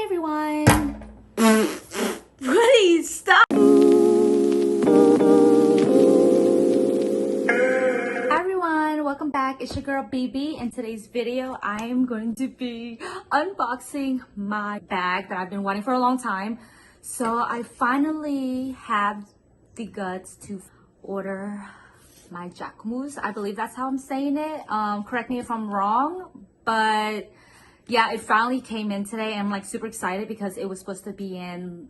everyone. Please stop. Hi everyone, welcome back. It's your girl Bebe. In today's video, I'm going to be unboxing my bag that I've been wanting for a long time. So I finally have the guts to order my Jacquemus. I believe that's how I'm saying it. Correct me if I'm wrong, but yeah, it finally came in today. I'm like super excited because it was supposed to be in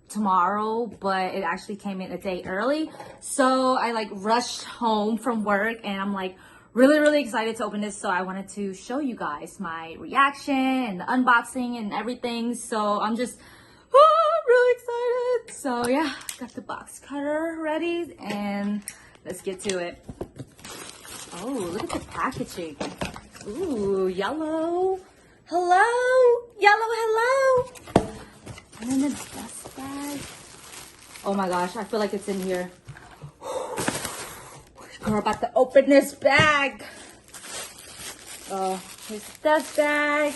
tomorrow, but it actually came in a day early. So I like rushed home from work and I'm like really excited to open this. So I wanted to show you guys my reaction and the unboxing and everything. So I'm just really excited. So yeah, got the box cutter ready and let's get to it. Oh, look at the packaging. Ooh, yellow. Hello, yellow, hello. And then the dust bag. Oh my gosh, I feel like it's in here. We're about to open this bag. Oh, here's the dust bag.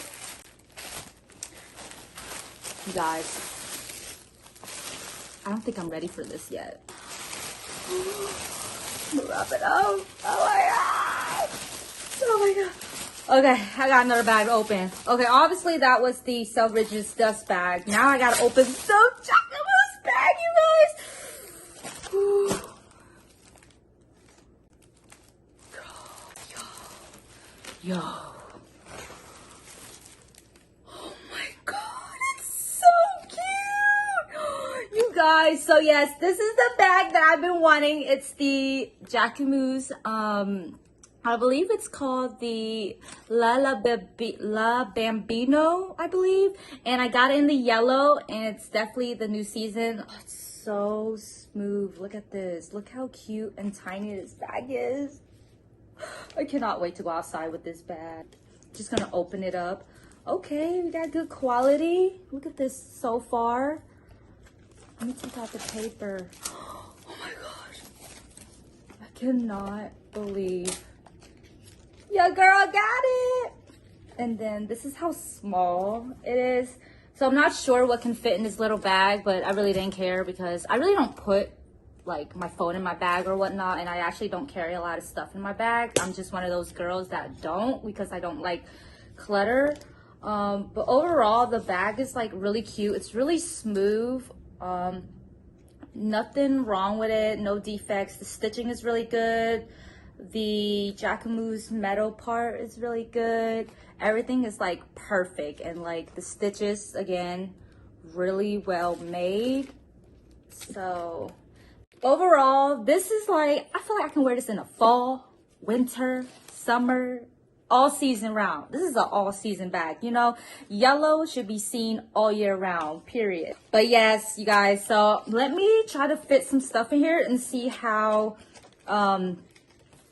You guys, I don't think I'm ready for this yet. Wrap it up. Oh my god. Oh my god. Okay, I got another bag to open. Okay, obviously that was the Selfridges dust bag. Now I gotta open the Jacquemus bag, you guys. Yo. Oh my god, it's so cute. You guys, so yes, this is the bag that I've been wanting. It's the Jacquemus, I believe it's called the Bambino, I believe. And I got it in the yellow and it's definitely the new season. Oh, it's so smooth. Look at this. Look how cute and tiny this bag is. I cannot wait to go outside with this bag. Just gonna open it up. Okay, we got good quality. Look at this so far. Let me take out the paper. Oh my gosh. I cannot believe. Your girl got it. And then this is how small it is. So I'm not sure what can fit in this little bag, but I really didn't care because I really don't put like my phone in my bag or whatnot. And I actually don't carry a lot of stuff in my bag. I'm just one of those girls that don't because I don't like clutter. But overall, the bag is like really cute. It's really smooth. Nothing wrong with it. No defects. The stitching is really good. The Jacquemus metal part is really good. Everything is like perfect, and like the stitches again really well made. So overall, this is like, I feel like I can wear this in the fall, winter, summer, all season round. This is an all season bag, you know. Yellow should be seen all year round, period. But yes, you guys, so let me try to fit some stuff in here and see how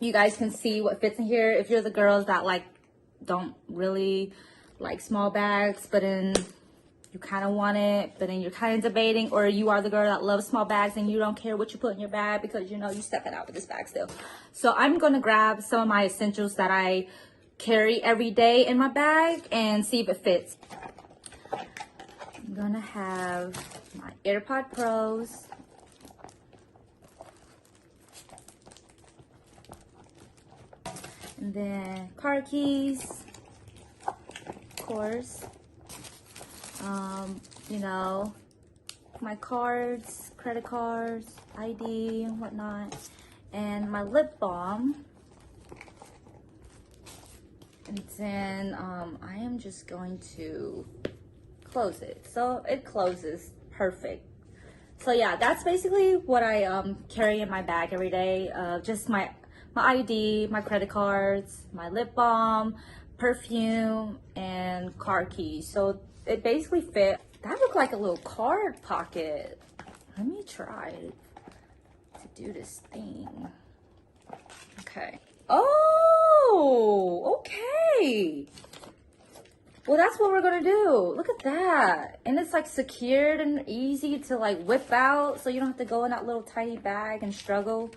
you guys can see what fits in here. If you're the girls that like don't really like small bags, but then you kind of want it, but then you're kind of debating, or you are the girl that loves small bags and you don't care what you put in your bag because you know you're stepping out with this bag still. So I'm gonna grab some of my essentials that I carry every day in my bag and see if it fits. I'm gonna have my AirPod Pros. And then car keys, of course. You know, my cards, credit cards, ID and whatnot. And my lip balm. And then I am just going to close it. So it closes perfect. So yeah, that's basically what I carry in my bag every day. Just my ID, my credit cards, my lip balm, perfume, and car keys. So it basically fit. That looked like a little card pocket. Let me try to do this thing. Okay. Oh, okay. Well, that's what we're gonna do. Look at that. And it's like secured and easy to like whip out, so you don't have to go in that little tiny bag and struggle.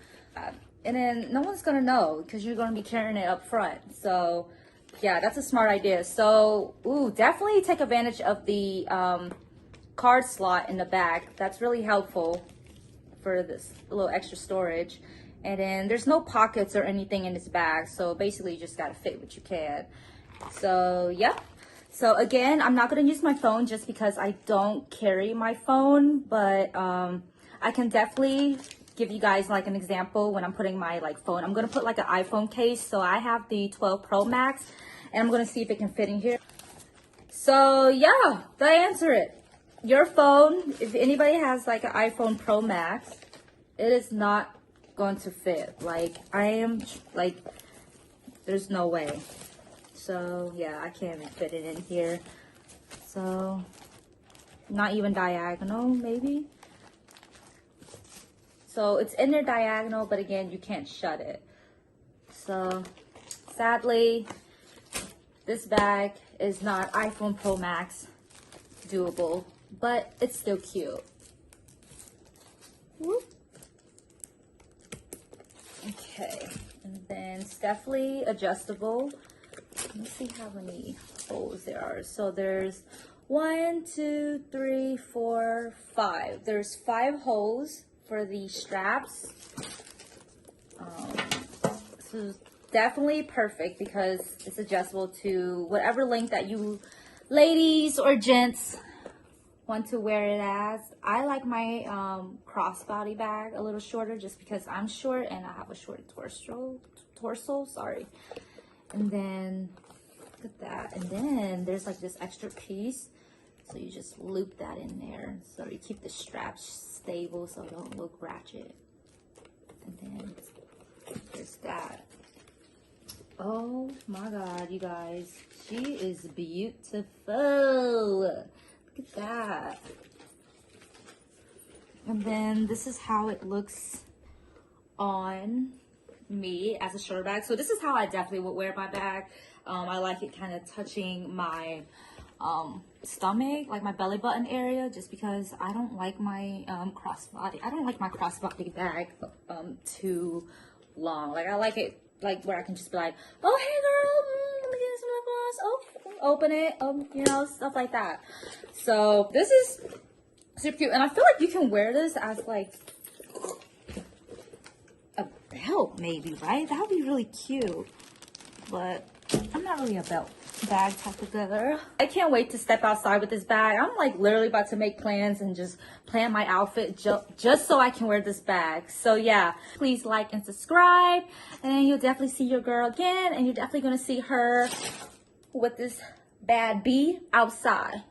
And then no one's gonna know because you're gonna be carrying it up front. So yeah, that's a smart idea. So, ooh, definitely take advantage of the card slot in the back. That's really helpful for this little extra storage. And then there's no pockets or anything in this bag, so basically you just gotta fit what you can. So yeah, so again, I'm not gonna use my phone just because I don't carry my phone, but I can definitely give you guys like an example when I'm putting my like phone. I'm gonna put like an iPhone case. So I have the 12 Pro Max, and I'm gonna see if it can fit in here. So yeah, did I answer it? Your phone, if anybody has like an iPhone Pro Max, it is not going to fit. Like, I am like, there's no way. So yeah, I can't even fit it in here. So not even diagonal, maybe. So it's in there diagonal, but again, you can't shut it. So sadly, this bag is not iPhone Pro Max doable, but it's still cute. Whoop. Okay, and then it's definitely adjustable. Let me see how many holes there are. So there's 1, 2, 3, 4, 5. There's 5 holes for the straps. This is definitely perfect because it's adjustable to whatever length that you ladies or gents want to wear it as. I like my crossbody bag a little shorter just because I'm short and I have a short torso, sorry. And then look at that. And then there's like this extra piece, so you just loop that in there so you keep the straps stable so it don't look ratchet. And then there's that. Oh my god, you guys, she is beautiful. Look at that. And then this is how it looks on me as a shoulder bag. So this is how I definitely would wear my bag. I like it kind of touching my stomach, like my belly button area, just because I don't like my crossbody bag too long. Like, I like it like where I can just be like, oh hey girl, let me get some lip gloss, oh, open it, you know, stuff like that. So this is super cute, and I feel like you can wear this as like a belt maybe, right? That would be really cute, but I'm not really a belt bag type of girl. I can't wait to step outside with this bag. I'm like literally about to make plans and just plan my outfit just so I can wear this bag. So yeah, please like and subscribe, and you'll definitely see your girl again, and you're definitely gonna see her with this bad bee outside.